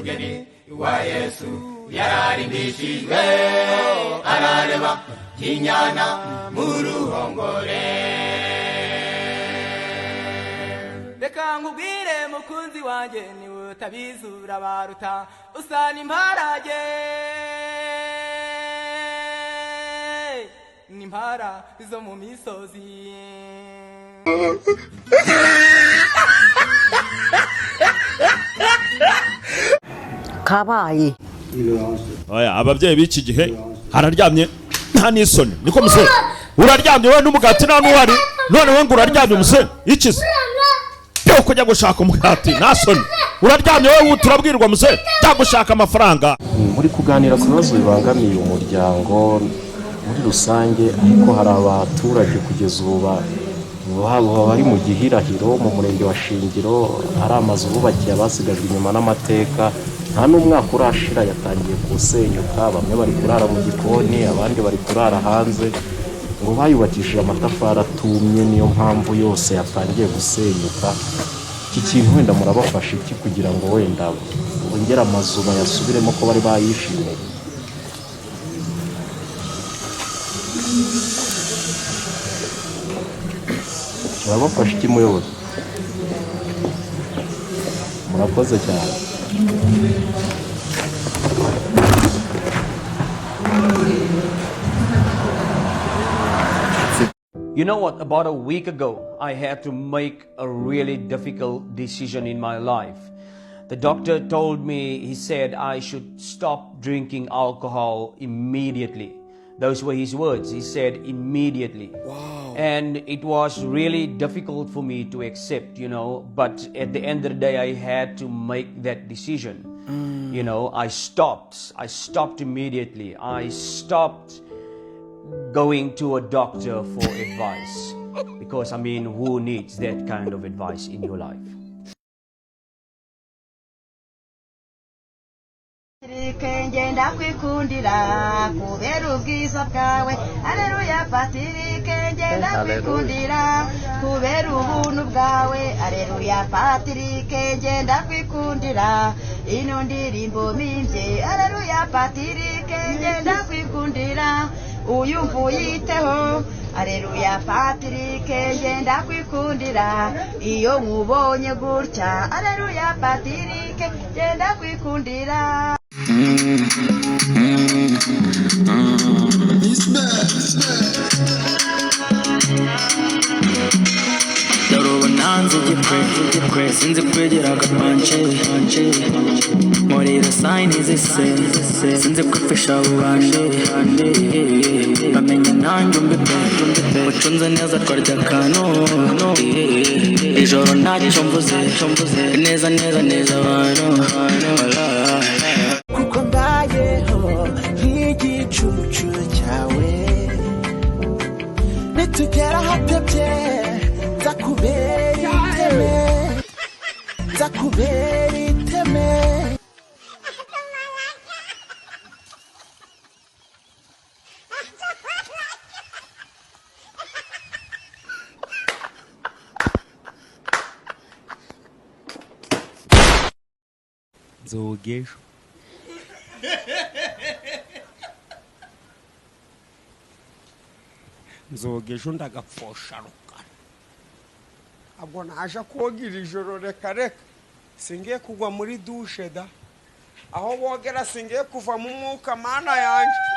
umugeni wa Yesu yararimbishijwe arareba kinyana muruhongore. Reka nkubwire mukunzi wanjye niwe utabizura baruta usana imparage n'impara zo mu misozi. kabaye oya ababyeyi b'iki gihe hararyamye nta n'isoni niko musore uraryamye we n'umugati nta n'uwari none we ngo uraryamye musore ikize byo kujya gushaka umugati nta soni uraryamye we turabwirwa musore cya gushaka amafaranga. muri kuganira ku bibazo bibangamiye umuryango muri rusange ariko hari abaturage kugeza ubu bari mu gihirahiro mu murenge wa Shingiro hari amazu bubakiye abasigajwe inyuma n'amateka nta n'umwaka urashira yatangiye gusenyuka bamwe bari kurara mu gikoni abandi bari kurara hanze ngo bayubakishije amatafari atumye niyo mpamvu yose yatangiye gusenyuka. iki kintu wenda murabafasha iki kugira ngo wenda bongere amazu bayasubiremo ko bari bayishimiye? murabafasha iki muyobozi? murakoze cyane. You know what, about a week ago, I had to make a really difficult decision in my life. The doctor told me, he said I should stop drinking alcohol immediately. Those were his words. He said immediately. Wow. And it was really difficult for me to accept, you know, but at the end of the day, I had to make that decision. You know, I stopped immediately. I stopped going to a doctor for advice because I mean, who needs that kind of advice in your life? Ngenda kwikundira kubera ubwiza bwawe haleluya Patrick ngenda kwikundira kubera ubuntu bwawe haleluya Patrick ngenda kwikundira ino ndirimbo mimbye haleluya Patrick ngenda kwikundira uyu mvuyiteho haleluya Patrick ngenda kwikundira iyo nkubonye gutya haleluya Patrick ngenda kwikundira. Nanze gipre sinzi kwegera agapanje muri rasayini zise sinzi kwifasha ubanje bamenye nanjye mbipe ucunze neza twarya kano ijoro ntacyo mvuze neza abantu kuko mbayeho nk'igicucu cyawe nitugera hatebye zakubera iteme Zisekeje Zisekeje ndagapfosha rukara abwo naje kogira ijoro reka singiye kugwa muri douche da aho bogera singiye kuva mu mwuka mana yanje.